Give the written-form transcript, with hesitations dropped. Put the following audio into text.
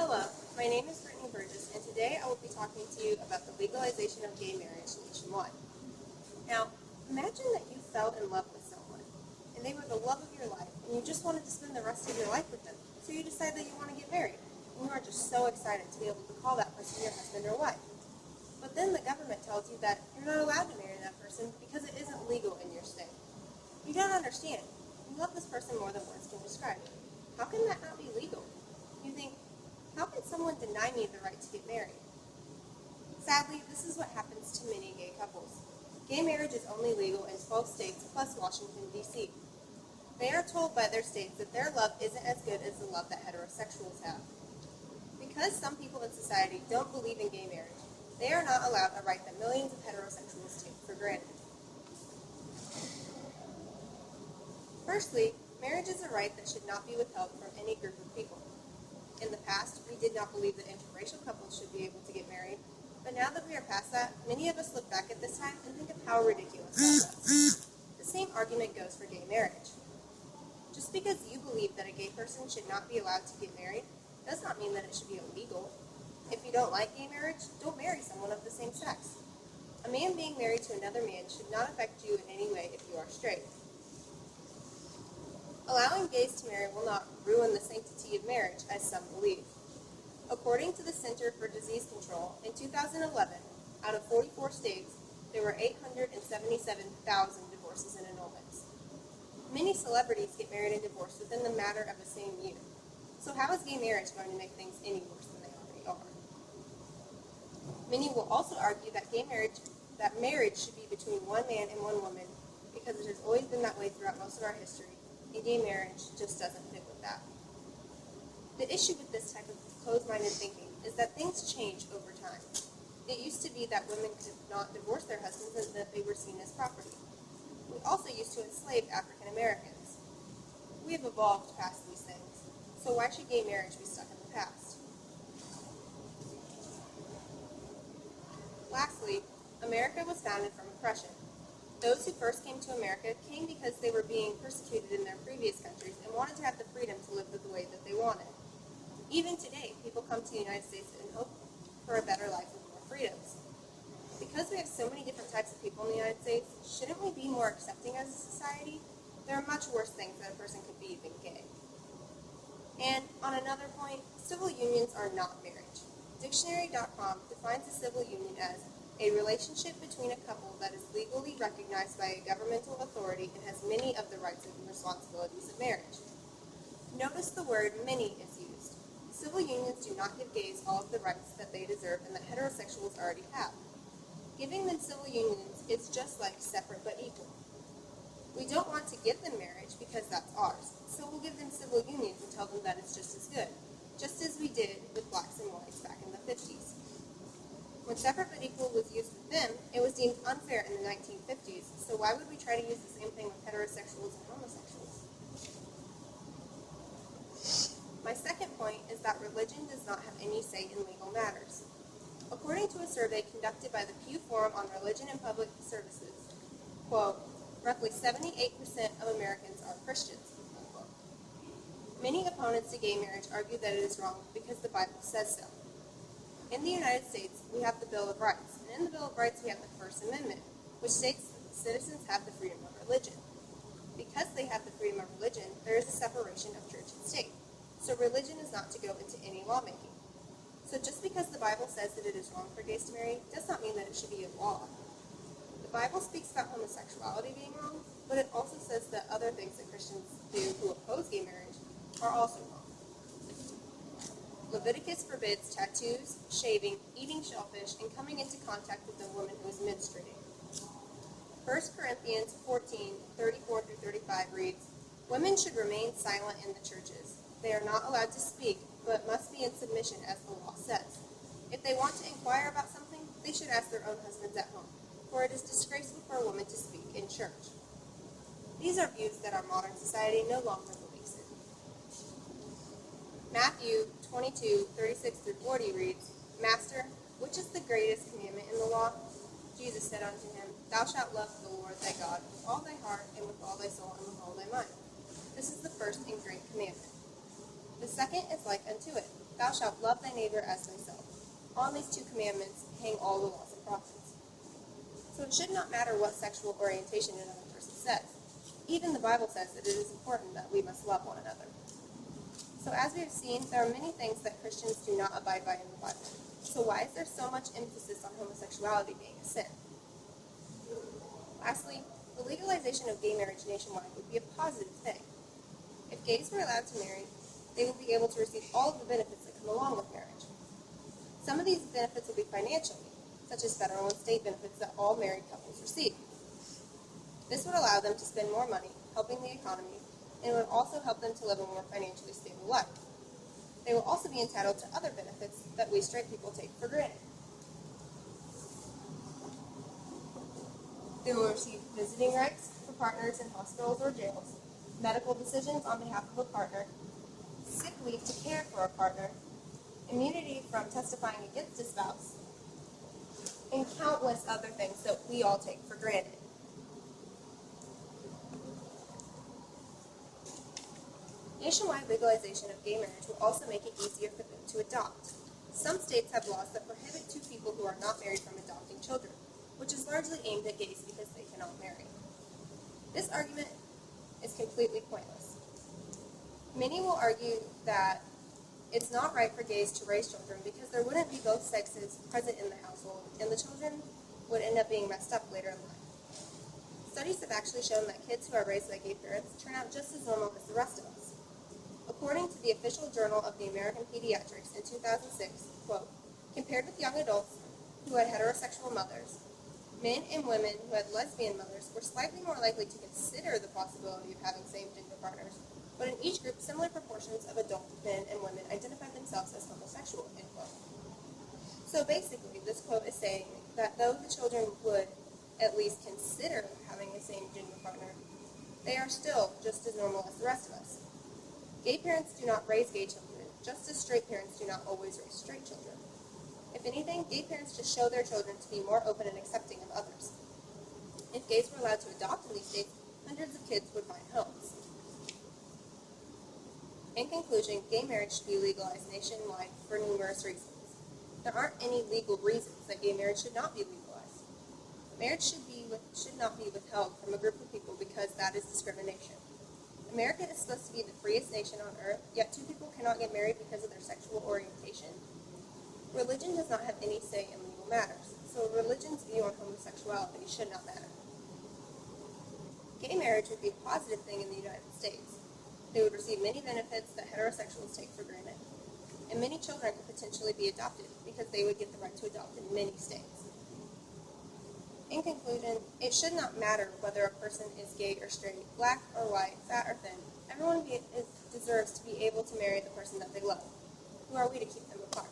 Hello, my name is Brittany Burgess, and today I will be talking to you about the legalization of gay marriage nationwide. Now, imagine that you fell in love with someone, and they were the love of your life, and you just wanted to spend the rest of your life with them, so you decide that you want to get married, and you are just so excited to be able to call that person your husband or wife. But then the government tells you that you're not allowed to marry that person because it isn't legal in your state. You don't understand. You love this person more than words can describe. How can that not be legal? You think, how can someone deny me the right to get married? Sadly, this is what happens to many gay couples. Gay marriage is only legal in 12 states plus Washington, D.C. They are told by their states that their love isn't as good as the love that heterosexuals have. Because some people in society don't believe in gay marriage, they are not allowed a right that millions of heterosexuals take for granted. Firstly, marriage is a right that should not be withheld from any group of people. In the past, we did not believe that interracial couples should be able to get married, but now that we are past that, many of us look back at this time and think of how ridiculous that was. The same argument goes for gay marriage. Just because you believe that a gay person should not be allowed to get married does not mean that it should be illegal. If you don't like gay marriage, don't marry someone of the same sex. A man being married to another man should not affect you in any way if you are straight. Allowing gays to marry will not ruin the sanctity of marriage, as some believe. According to the Center for Disease Control, in 2011, out of 44 states, there were 877,000 divorces and annulments. Many celebrities get married and divorced within the matter of the same year. So how is gay marriage going to make things any worse than they already are? Many will also argue that marriage should be between one man and one woman because it has always been that way throughout most of our history. And gay marriage just doesn't fit with that. The issue with this type of closed-minded thinking is that things change over time. It used to be that women could not divorce their husbands and that they were seen as property. We also used to enslave African Americans. We have evolved past these things, so why should gay marriage be stuck in the past? Lastly, America was founded from oppression. Those who first came to America came because they were being persecuted in their previous countries and wanted to have the freedom to live the way that they wanted. Even today, people come to the United States and hope for a better life with more freedoms. Because we have so many different types of people in the United States, shouldn't we be more accepting as a society? There are much worse things that a person could be than gay. And on another point, civil unions are not marriage. Dictionary.com defines a civil union as a relationship between a couple that is legally recognized by a governmental authority and has many of the rights and responsibilities of marriage. Notice the word many is used. Civil unions do not give gays all of the rights that they deserve and that heterosexuals already have. Giving them civil unions is just like separate but equal. We don't want to give them marriage because that's ours, so we'll give them civil unions and tell them that it's just as good, just as we did with blacks and whites back in the 50s. When separate but equal was used with them, it was deemed unfair in the 1950s, so why would we try to use the same thing with heterosexuals and homosexuals? My second point is that religion does not have any say in legal matters. According to a survey conducted by the Pew Forum on Religion and Public Services, quote, roughly 78% of Americans are Christians, unquote. Many opponents to gay marriage argue that it is wrong because the Bible says so. In the United States, we have the Bill of Rights, and in the Bill of Rights we have the First Amendment, which states that citizens have the freedom of religion. Because they have the freedom of religion, there is a separation of church and state, so religion is not to go into any lawmaking. So just because the Bible says that it is wrong for gays to marry does not mean that it should be a law. The Bible speaks about homosexuality being wrong, but it also says that other things that Christians do who oppose gay marriage are also wrong. Leviticus forbids tattoos, shaving, eating shellfish, and coming into contact with a woman who is menstruating. 1 Corinthians 14:34-35 reads, women should remain silent in the churches. They are not allowed to speak, but must be in submission as the law says. If they want to inquire about something, they should ask their own husbands at home, for it is disgraceful for a woman to speak in church. These are views that our modern society no longer believes in. Matthew 22:36-40 reads, Master, which is the greatest commandment in the law? Jesus said unto him, Thou shalt love the Lord thy God with all thy heart and with all thy soul and with all thy mind. This is the first and great commandment. The second is like unto it, thou shalt love thy neighbor as thyself. On these two commandments hang all the laws and prophets. So it should not matter what sexual orientation another person says. Even the Bible says that it is important that we must love one another. So as we have seen, there are many things that Christians do not abide by in the Bible. So why is there so much emphasis on homosexuality being a sin? Lastly, the legalization of gay marriage nationwide would be a positive thing. If gays were allowed to marry, they would be able to receive all of the benefits that come along with marriage. Some of these benefits would be financial, such as federal and state benefits that all married couples receive. This would allow them to spend more money helping the economy, and it would also help them to live a more financially stable life. They will also be entitled to other benefits that we straight people take for granted. They will receive visiting rights for partners in hospitals or jails, medical decisions on behalf of a partner, sick leave to care for a partner, immunity from testifying against a spouse, and countless other things that we all take for granted. Nationwide legalization of gay marriage will also make it easier for them to adopt. Some states have laws that prohibit two people who are not married from adopting children, which is largely aimed at gays because they cannot marry. This argument is completely pointless. Many will argue that it's not right for gays to raise children because there wouldn't be both sexes present in the household, and the children would end up being messed up later in life. Studies have actually shown that kids who are raised by gay parents turn out just as normal as the rest of us. According to the official Journal of the American Pediatrics in 2006, quote, compared with young adults who had heterosexual mothers, men and women who had lesbian mothers were slightly more likely to consider the possibility of having same-gender partners, but in each group, similar proportions of adult men and women identified themselves as homosexual, end quote. So basically, this quote is saying that though the children would at least consider having a same-gender partner, they are still just as normal as the rest of us. Gay parents do not raise gay children, just as straight parents do not always raise straight children. If anything, gay parents just show their children to be more open and accepting of others. If gays were allowed to adopt in these states, hundreds of kids would find homes. In conclusion, gay marriage should be legalized nationwide for numerous reasons. There aren't any legal reasons that gay marriage should not be legalized. Marriage should not be withheld from a group of people because that is discrimination. America is supposed to be the freest nation on earth, yet two people cannot get married because of their sexual orientation. Religion does not have any say in legal matters, so religion's view on homosexuality should not matter. Gay marriage would be a positive thing in the United States. They would receive many benefits that heterosexuals take for granted, and many children could potentially be adopted because they would get the right to adopt in many states. In conclusion, it should not matter whether a person is gay or straight, black or white, fat or thin. Everyone deserves to be able to marry the person that they love. Who are we to keep them apart?